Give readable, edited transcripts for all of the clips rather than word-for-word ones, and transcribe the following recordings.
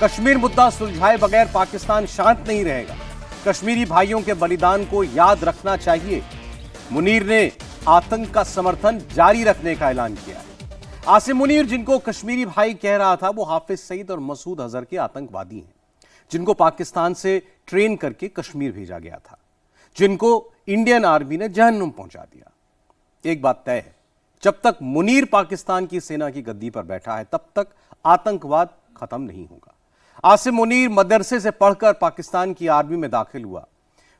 कश्मीर मुद्दा सुलझाए बगैर पाकिस्तान शांत नहीं रहेगा। कश्मीरी भाइयों के बलिदान को याद रखना चाहिए। मुनीर ने आतंक का समर्थन जारी रखने का ऐलान किया है। आसिम मुनीर, जिनको कश्मीरी भाई कह रहा था, वो हाफिज सईद और मसूद अजहर के आतंकवादी हैं, जिनको पाकिस्तान से ट्रेन करके कश्मीर भेजा गया था, जिनको इंडियन आर्मी ने जहन्नुम पहुंचा दिया। एक बात तय है, जब तक मुनीर पाकिस्तान की सेना की गद्दी पर बैठा है, तब तक आतंकवाद खत्म नहीं होगा। आसिम मुनीर मदरसे से पढ़कर पाकिस्तान की आर्मी में दाखिल हुआ,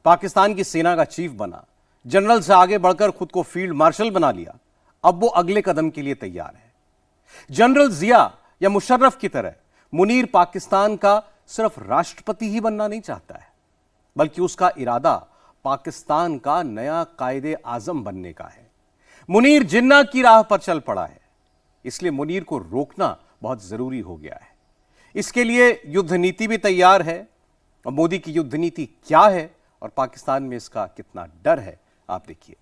पाकिस्तान की सेना का चीफ बना, जनरल से आगे बढ़कर खुद को फील्ड मार्शल बना लिया। अब वो अगले कदम के लिए तैयार है। जनरल जिया या मुशर्रफ की तरह मुनीर पाकिस्तान का सिर्फ राष्ट्रपति ही बनना नहीं चाहता है, बल्कि उसका इरादा पाकिस्तान का नया कायदे आजम बनने का है। मुनीर जिन्ना की राह पर चल पड़ा है, इसलिए मुनीर को रोकना बहुत जरूरी हो गया है। इसके लिए युद्ध नीति भी तैयार है। और मोदी की युद्ध नीति क्या है और पाकिस्तान में इसका कितना डर है, आप देखिए।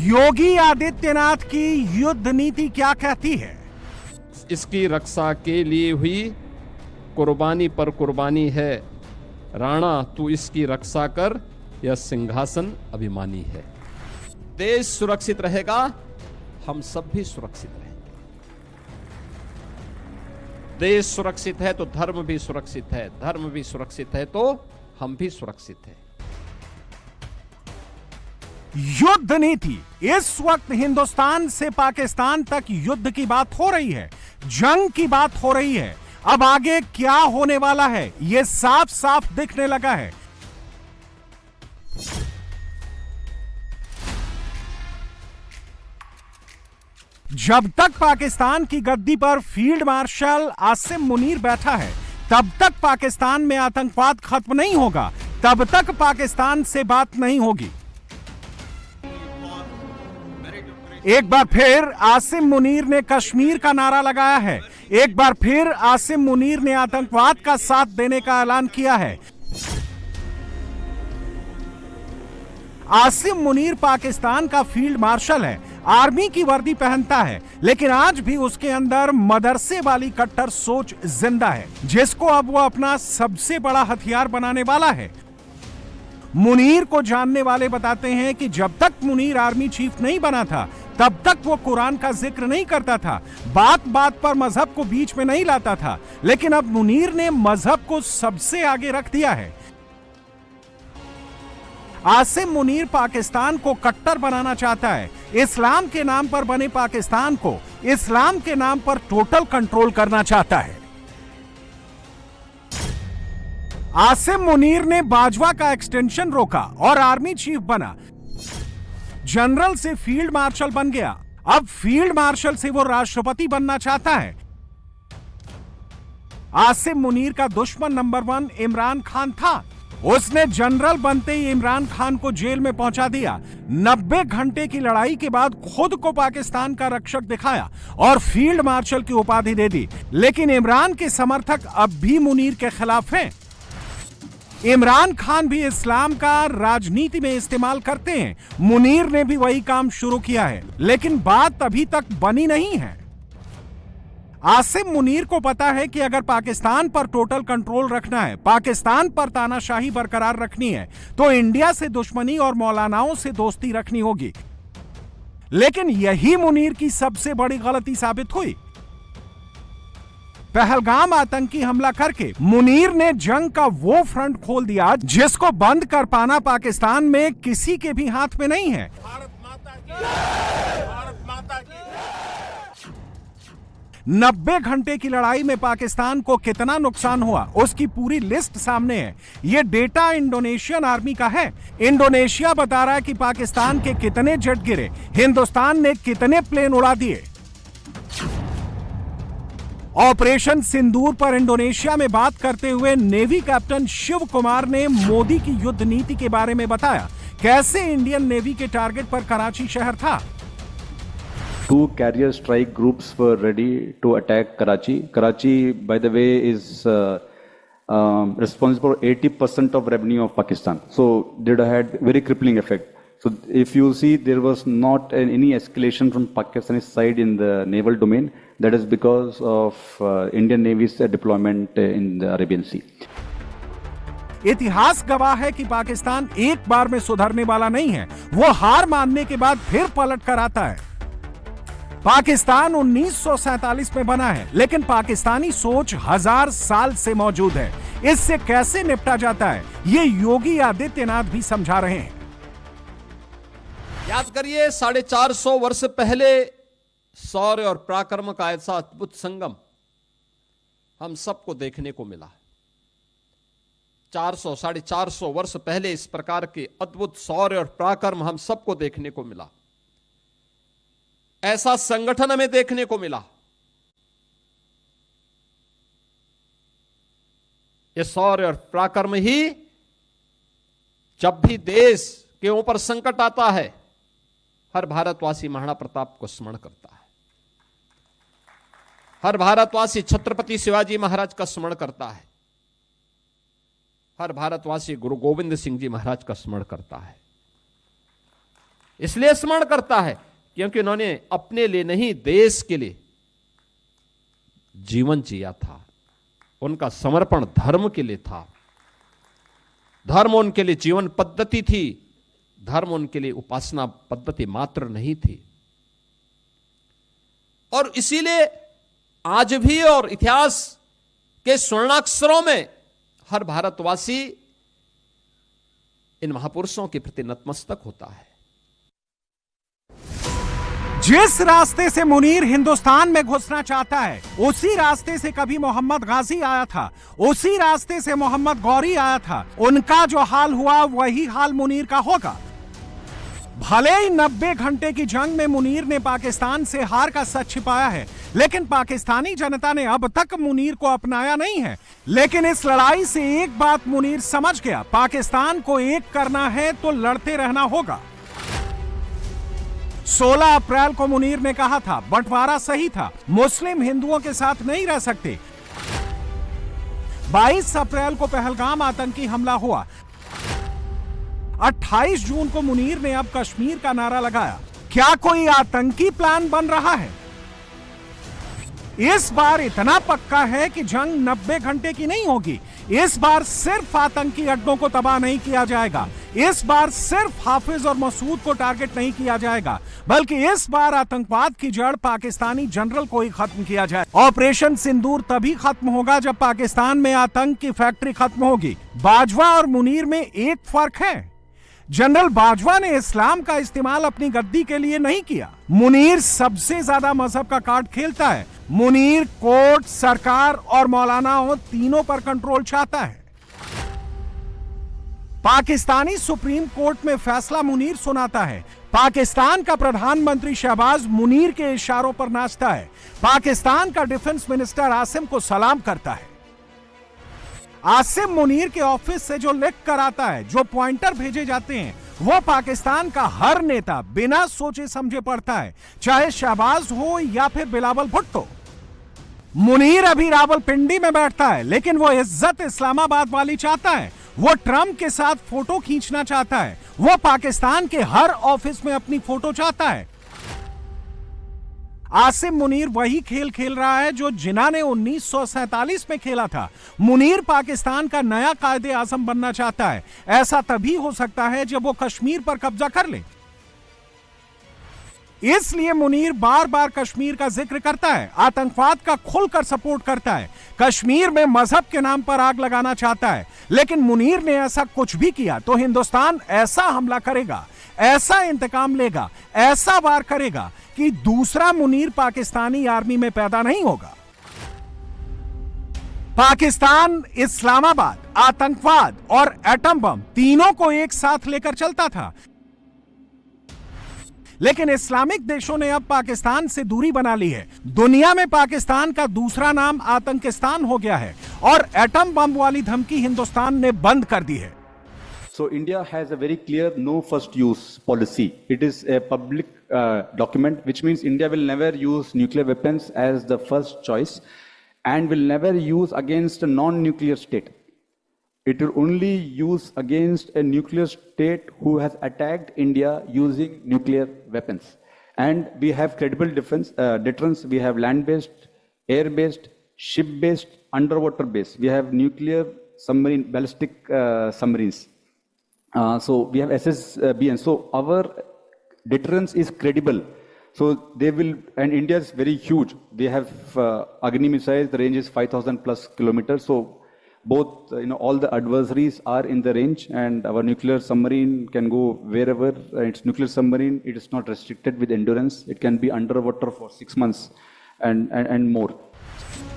योगी आदित्यनाथ की युद्ध नीति क्या कहती है? इसकी रक्षा के लिए हुई कुर्बानी पर कुर्बानी है। राणा तू इसकी रक्षा कर, यह सिंहासन अभिमानी है। देश सुरक्षित रहेगा, हम सब भी सुरक्षित रहेंगे। देश सुरक्षित है तो धर्म भी सुरक्षित है, धर्म भी सुरक्षित है तो हम भी सुरक्षित हैं। युद्ध नीति। इस वक्त हिंदुस्तान से पाकिस्तान तक युद्ध की बात हो रही है, जंग की बात हो रही है। अब आगे क्या होने वाला है, यह साफ साफ दिखने लगा है। जब तक पाकिस्तान की गद्दी पर फील्ड मार्शल आसिम मुनीर बैठा है, तब तक पाकिस्तान में आतंकवाद खत्म नहीं होगा, तब तक पाकिस्तान से बात नहीं होगी। एक बार फिर आसिम मुनीर ने कश्मीर का नारा लगाया है। एक बार फिर आसिम मुनीर ने आतंकवाद का साथ देने का ऐलान किया है। आसिम मुनीर पाकिस्तान का फील्ड मार्शल है, आर्मी की वर्दी पहनता है, लेकिन आज भी उसके अंदर मदरसे वाली कट्टर सोच जिंदा है, जिसको अब वो अपना सबसे बड़ा हथियार बनाने वाला है। मुनीर को जानने वाले बताते हैं कि जब तक मुनीर आर्मी चीफ नहीं बना था, तब तक वो कुरान का जिक्र नहीं करता था, बात बात पर मजहब को बीच में नहीं लाता था, लेकिन अब मुनीर ने मजहब को सबसे आगे रख दिया है। आसिम मुनीर पाकिस्तान को कट्टर बनाना चाहता है, इस्लाम के नाम पर बने पाकिस्तान को इस्लाम के नाम पर टोटल कंट्रोल करना चाहता है। आसिम मुनीर ने बाजवा का एक्सटेंशन रोका और आर्मी चीफ बना, जनरल से फील्ड मार्शल बन गया। अब फील्ड मार्शल से वो राष्ट्रपति बनना चाहता है। आसिम मुनीर का दुश्मन नंबर 1 इमरान खान था। उसने जनरल बनते ही इमरान खान को जेल में पहुंचा दिया। 90 घंटे की लड़ाई के बाद खुद को पाकिस्तान का रक्षक दिखाया और फील्ड मार्शल की उपाधि दे दी। लेकिन इमरान के समर्थक अब भी मुनीर के खिलाफ हैं। इमरान खान भी इस्लाम का राजनीति में इस्तेमाल करते हैं। मुनीर ने भी वही काम शुरू किया है, लेकिन बात अभी तक बनी नहीं है। आसिम मुनीर को पता है कि अगर पाकिस्तान पर टोटल कंट्रोल रखना है, पाकिस्तान पर तानाशाही बरकरार रखनी है, तो इंडिया से दुश्मनी और मौलानाओं से दोस्ती रखनी होगी। लेकिन यही मुनीर की सबसे बड़ी गलती साबित हुई। पहलगाम आतंकी हमला करके मुनीर ने जंग का वो फ्रंट खोल दिया जिसको बंद कर पाना पाकिस्तान में किसी के भी हाथ में नहीं है। भारत माता की, भारत माता की। 90 घंटे की लड़ाई में पाकिस्तान को कितना नुकसान हुआ, उसकी पूरी लिस्ट सामने है। यह डेटा इंडोनेशियन आर्मी का है। इंडोनेशिया बता रहा है कि पाकिस्तान के कितने जेट गिरे, हिंदुस्तान ने कितने प्लेन उड़ा दिए। ऑपरेशन सिंदूर पर इंडोनेशिया में बात करते हुए नेवी कैप्टन शिव कुमार ने मोदी की युद्ध नीति के बारे में बताया, कैसे इंडियन नेवी के टारगेट पर कराची शहर था। Two carrier strike groups were ready to attack Karachi. Karachi, by the way, is responsible for 80% of revenue of Pakistan. So it had very crippling effect. So if you see, there was not any escalation from Pakistani side in the naval domain. That is because of Indian Navy's deployment in the Arabian Sea. इतिहास गवाह है कि पाकिस्तान एक बार में सुधरने वाला नहीं है। वो हार मानने के बाद फिर पलट कर आता है। पाकिस्तान 1947 में बना है, लेकिन पाकिस्तानी सोच 1000 साल से मौजूद है। इससे कैसे निपटा जाता है, ये योगी आदित्यनाथ भी समझा रहे हैं। याद करिए 450 वर्ष पहले शौर्य और पराक्रम का ऐसा अद्भुत संगम हम सबको देखने को मिला। 450 वर्ष पहले इस प्रकार के अद्भुत शौर्य और पराक्रम हम सबको देखने को मिला। ऐसा संगठन हमें देखने को मिला। यह शौर्य और पराक्रम ही जब भी देश के ऊपर संकट आता है, हर भारतवासी महाराणा प्रताप को स्मरण करता है। हर भारतवासी छत्रपति शिवाजी महाराज का स्मरण करता है। हर भारतवासी गुरु गोविंद सिंह जी महाराज का स्मरण करता है। इसलिए स्मरण करता है क्योंकि उन्होंने अपने लिए नहीं, देश के लिए जीवन जिया था। उनका समर्पण धर्म के लिए था। धर्म उनके लिए जीवन पद्धति थी। धर्म उनके लिए उपासना पद्धति मात्र नहीं थी। और इसीलिए आज भी और इतिहास के स्वर्णाक्षरों में हर भारतवासी इन महापुरुषों के प्रति नतमस्तक होता है। जिस रास्ते से मुनीर हिंदुस्तान में घुसना चाहता है, उसी रास्ते से कभी मोहम्मद गाजी आया था, उसी रास्ते से मोहम्मद गौरी आया था। उनका जो हाल हुआ वही हाल मुनीर का होगा। भले ही 90 घंटे की जंग में मुनीर ने पाकिस्तान से हार का सच छिपाया है, लेकिन पाकिस्तानी जनता ने अब तक मुनीर को अपनाया नहीं है। लेकिन इस लड़ाई से एक बात मुनीर समझ गया, पाकिस्तान को एक करना है तो लड़ते रहना होगा। 16 अप्रैल को मुनीर ने कहा था, बंटवारा सही था, मुस्लिम हिंदुओं के साथ नहीं रह सकते। 22 अप्रैल को पहलगाम आतंकी हमला हुआ। 28 जून को मुनीर ने अब कश्मीर का नारा लगाया। क्या कोई आतंकी प्लान बन रहा है? इस बार इतना पक्का है कि जंग 90 घंटे की नहीं होगी। इस बार सिर्फ आतंकी अड्डों को तबाह नहीं किया जाएगा। इस बार सिर्फ हाफिज और मसूद को टारगेट नहीं किया जाएगा, बल्कि इस बार आतंकवाद की जड़ पाकिस्तानी जनरल को ही खत्म किया जाए। ऑपरेशन सिंदूर तभी खत्म होगा जब पाकिस्तान में आतंक की फैक्ट्री खत्म होगी। बाजवा और मुनीर में एक फर्क है, जनरल बाजवा ने इस्लाम का इस्तेमाल अपनी गद्दी के लिए नहीं किया। मुनीर सबसे ज्यादा मजहब का कार्ड खेलता है। मुनीर कोर्ट, सरकार और मौलानाओं तीनों पर कंट्रोल चाहता है। पाकिस्तानी सुप्रीम कोर्ट में फैसला मुनीर सुनाता है। पाकिस्तान का प्रधानमंत्री शहबाज मुनीर के इशारों पर नाचता है। पाकिस्तान का डिफेंस मिनिस्टर आसिम को सलाम करता है। आसिम मुनीर के ऑफिस से जो लिख कर आता है, जो पॉइंटर भेजे जाते हैं, वो पाकिस्तान का हर नेता बिना सोचे समझे पढ़ता है, चाहे शहबाज हो या फिर बिलावल भुट्टो। मुनीर अभी रावलपिंडी में बैठता है, लेकिन वो इज्जत इस्लामाबाद वाली चाहता है। वो ट्रंप के साथ फोटो खींचना चाहता है। वो पाकिस्तान के हर ऑफिस में अपनी फोटो चाहता है। आसिम मुनीर वही खेल खेल रहा है जो जिन्ना ने 1947 में खेला था। मुनीर पाकिस्तान का नया कायदे आजम बनना चाहता है। ऐसा तभी हो सकता है जब वो कश्मीर पर कब्जा कर ले। इसलिए मुनीर बार बार कश्मीर का जिक्र करता है, आतंकवाद का खुलकर सपोर्ट करता है, कश्मीर में मजहब के नाम पर आग लगाना चाहता है। लेकिन मुनीर ने ऐसा कुछ भी किया तो हिंदुस्तान ऐसा हमला करेगा, ऐसा इंतकाम लेगा, ऐसा वार करेगा कि दूसरा मुनीर पाकिस्तानी आर्मी में पैदा नहीं होगा। पाकिस्तान इस्लामाबाद, आतंकवाद और एटम बम तीनों को एक साथ लेकर चलता था। लेकिन इस्लामिक देशों ने अब पाकिस्तान से दूरी बना ली है। दुनिया में पाकिस्तान का दूसरा नाम आतंकिस्तान हो गया है और एटम बम वाली धमकी हिंदुस्तान ने बंद कर दी है। So India has a very clear no first use policy. It is a public document, which means India will never use nuclear weapons as the first choice and will never use against a non-nuclear state. It will only use against a nuclear state who has attacked India using nuclear weapons. And we have credible deterrence. We have land-based, air-based, ship-based, underwater-based. We have nuclear submarine, ballistic submarines. So we have SSBN. So our deterrence is credible. So they will, and India is very huge. They have Agni missiles. The range is 5,000 plus kilometers. So both, all the adversaries are in the range, and our nuclear submarine can go wherever. It's nuclear submarine. It is not restricted with endurance. It can be underwater for 6 months and more.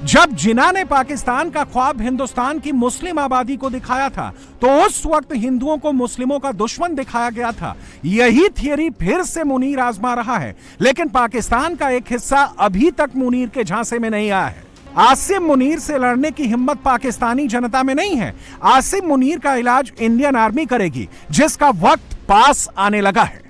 जब जिन्ना ने पाकिस्तान का ख्वाब हिंदुस्तान की मुस्लिम आबादी को दिखाया था, तो उस वक्त हिंदुओं को मुस्लिमों का दुश्मन दिखाया गया था। यही थियरी फिर से मुनीर आजमा रहा है, लेकिन पाकिस्तान का एक हिस्सा अभी तक मुनीर के झांसे में नहीं आया है। आसिम मुनीर से लड़ने की हिम्मत पाकिस्तानी जनता में नहीं है। आसिम मुनीर का इलाज इंडियन आर्मी करेगी, जिसका वक्त पास आने लगा है।